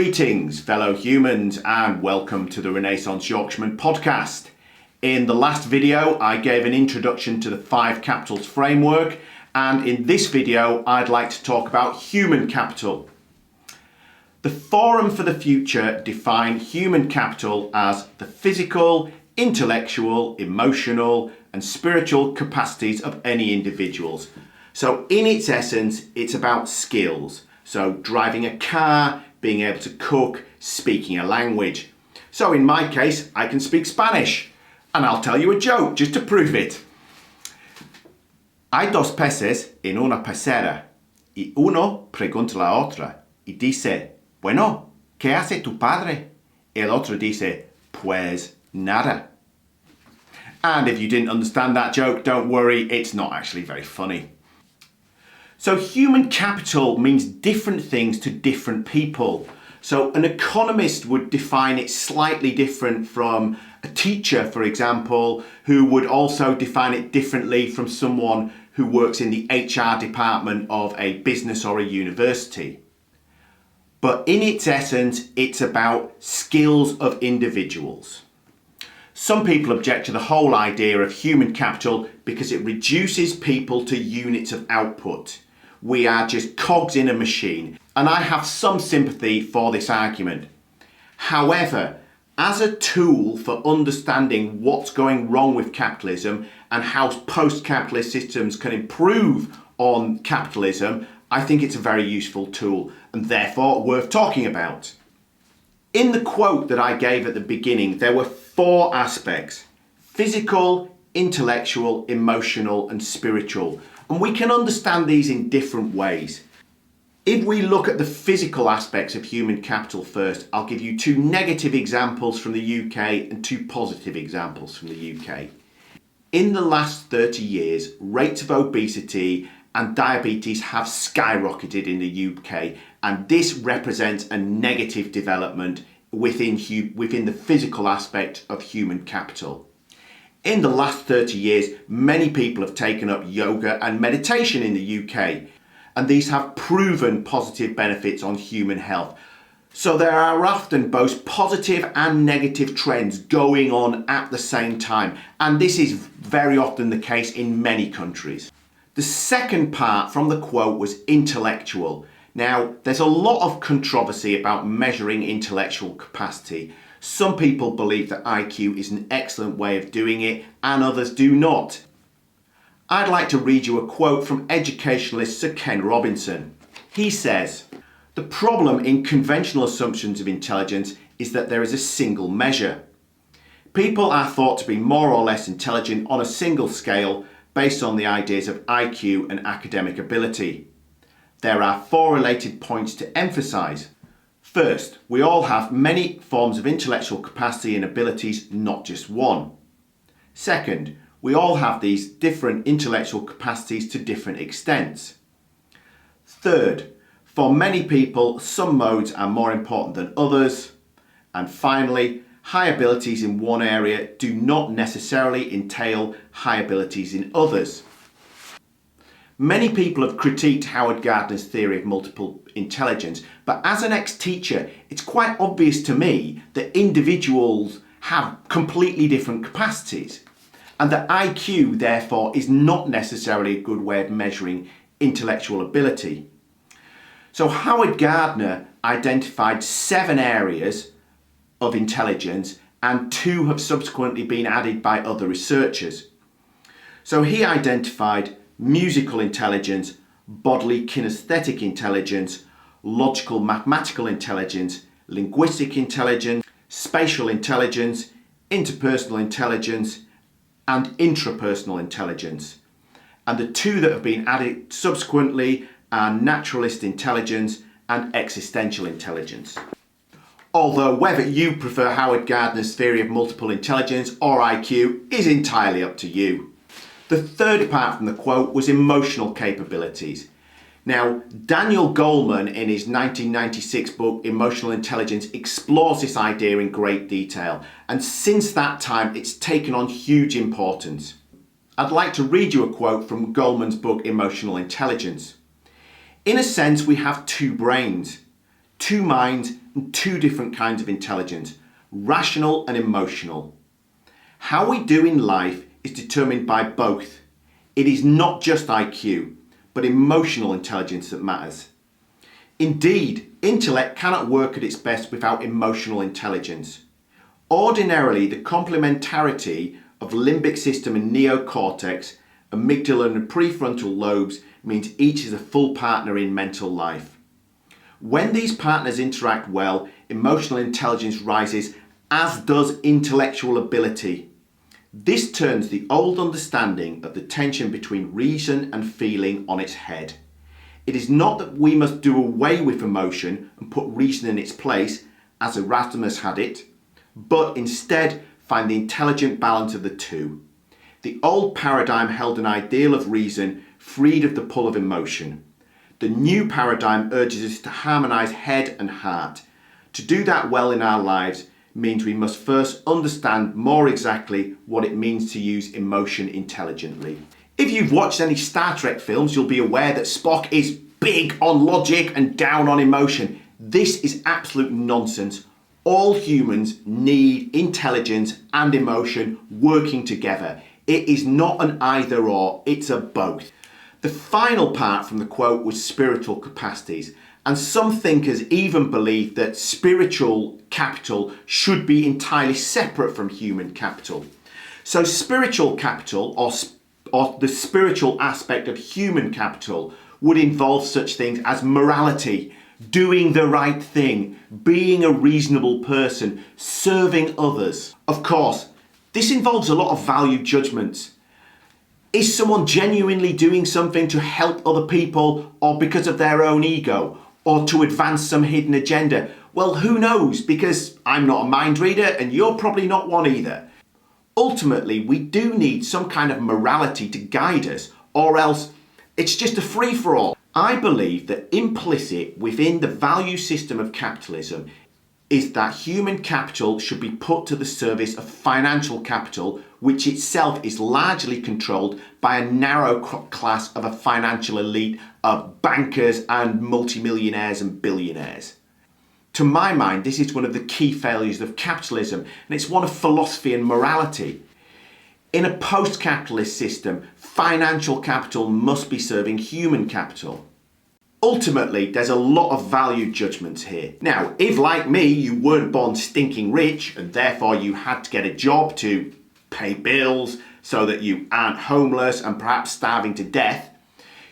Greetings, fellow humans, and welcome to the Renaissance Yorkshireman podcast. In the last video, I gave an introduction to the 5 capitals framework, and in this video, I'd like to talk about human capital. The Forum for the Future define human capital as the physical, intellectual, emotional, and spiritual capacities of any individuals. So in its essence, it's about skills. So driving a car, being able to cook, speaking a language. So in my case, I can speak Spanish, and I'll tell you a joke just to prove it. Hay dos peces en una pecera, y uno pregunta a la otra, y dice, bueno, ¿qué hace tu padre? El otro dice, pues nada. And if you didn't understand that joke, don't worry, it's not actually very funny. So human capital means different things to different people. So an economist would define it slightly different from a teacher, for example, who would also define it differently from someone who works in the HR department of a business or a university. But in its essence, it's about skills of individuals. Some people object to the whole idea of human capital because it reduces people to units of output. We are just cogs in a machine, and I have some sympathy for this argument. However, as a tool for understanding what's going wrong with capitalism and how post-capitalist systems can improve on capitalism, I think it's a very useful tool and therefore worth talking about. In the quote that I gave at the beginning, there were 4 aspects: physical, intellectual, emotional, and spiritual. And we can understand these in different ways. If we look at the physical aspects of human capital first, I'll give you 2 negative examples from the UK and 2 positive examples from the UK. In the last 30 years, rates of obesity and diabetes have skyrocketed in the UK, and this represents a negative development within the physical aspect of human capital. In the last 30 years, many people have taken up yoga and meditation in the UK, and these have proven positive benefits on human health. So there are often both positive and negative trends going on at the same time, and this is very often the case in many countries. The second part from the quote was intellectual. Now, there's a lot of controversy about measuring intellectual capacity. Some people believe that IQ is an excellent way of doing it, and others do not. I'd like to read you a quote from educationalist Sir Ken Robinson. He says, "The problem in conventional assumptions of intelligence is that there is a single measure. People are thought to be more or less intelligent on a single scale based on the ideas of IQ and academic ability. There are 4 related points to emphasise. First, we all have many forms of intellectual capacity and abilities, not just one. Second, we all have these different intellectual capacities to different extents. Third, for many people, some modes are more important than others. And finally, high abilities in one area do not necessarily entail high abilities in others." Many people have critiqued Howard Gardner's theory of multiple intelligence, but as an ex-teacher, it's quite obvious to me that individuals have completely different capacities, and that IQ, therefore, is not necessarily a good way of measuring intellectual ability. So Howard Gardner identified 7 areas of intelligence, and 2 have subsequently been added by other researchers. So he identified musical intelligence, bodily kinesthetic intelligence, logical mathematical intelligence, linguistic intelligence, spatial intelligence, interpersonal intelligence, and intrapersonal intelligence. And the 2 that have been added subsequently are naturalist intelligence and existential intelligence. Although whether you prefer Howard Gardner's theory of multiple intelligence or IQ is entirely up to you. The third part from the quote was emotional capabilities. Now, Daniel Goleman in his 1996 book Emotional Intelligence explores this idea in great detail, and since that time it's taken on huge importance. I'd like to read you a quote from Goleman's book Emotional Intelligence. "In a sense, we have 2 brains, 2 minds two different kinds of intelligence, rational and emotional. How we do in life is determined by both. It is not just IQ, but emotional intelligence that matters. Indeed, intellect cannot work at its best without emotional intelligence. Ordinarily, the complementarity of limbic system and neocortex, amygdala and prefrontal lobes means each is a full partner in mental life. When these partners interact well, emotional intelligence rises, as does intellectual ability. This turns the old understanding of the tension between reason and feeling on its head. It is not that we must do away with emotion and put reason in its place, as Erasmus had it, but instead find the intelligent balance of the two. The old paradigm held an ideal of reason freed of the pull of emotion. The new paradigm urges us to harmonise head and heart. To do that well in our lives means we must first understand more exactly what it means to use emotion intelligently. If you've watched any Star Trek films, you'll be aware that Spock is big on logic and down on emotion. This is absolute nonsense. All humans need intelligence and emotion working together. It is not an either or, it's a both. The final part from the quote was spiritual capacities, and some thinkers even believe that spiritual capital should be entirely separate from human capital. So spiritual capital, or the spiritual aspect of human capital, would involve such things as morality, doing the right thing, being a reasonable person, serving others. Of course, this involves a lot of value judgments. Is someone genuinely doing something to help other people, or because of their own ego, or to advance some hidden agenda? Well, who knows, because I'm not a mind reader and you're probably not one either. Ultimately, we do need some kind of morality to guide us, or else it's just a free-for-all. I believe that implicit within the value system of capitalism is that human capital should be put to the service of financial capital, which itself is largely controlled by a narrow class of a financial elite of bankers and multimillionaires and billionaires. To my mind, this is one of the key failures of capitalism, and it's one of philosophy and morality. In a post-capitalist system, financial capital must be serving human capital. Ultimately, there's a lot of value judgments here. Now, if like me, you weren't born stinking rich and therefore you had to get a job to pay bills so that you aren't homeless and perhaps starving to death,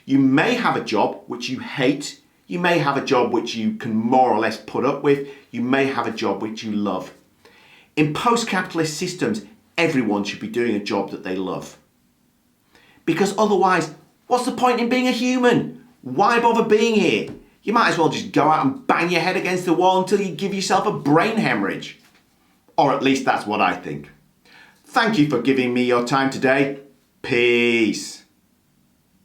you may have a job which you hate, you may have a job which you can more or less put up with, you may have a job which you love. In post-capitalist systems, everyone should be doing a job that they love. Because otherwise, what's the point in being a human? Why bother being here? You might as well just go out and bang your head against the wall until you give yourself a brain hemorrhage. Or at least that's what I think. Thank you for giving me your time today. Peace.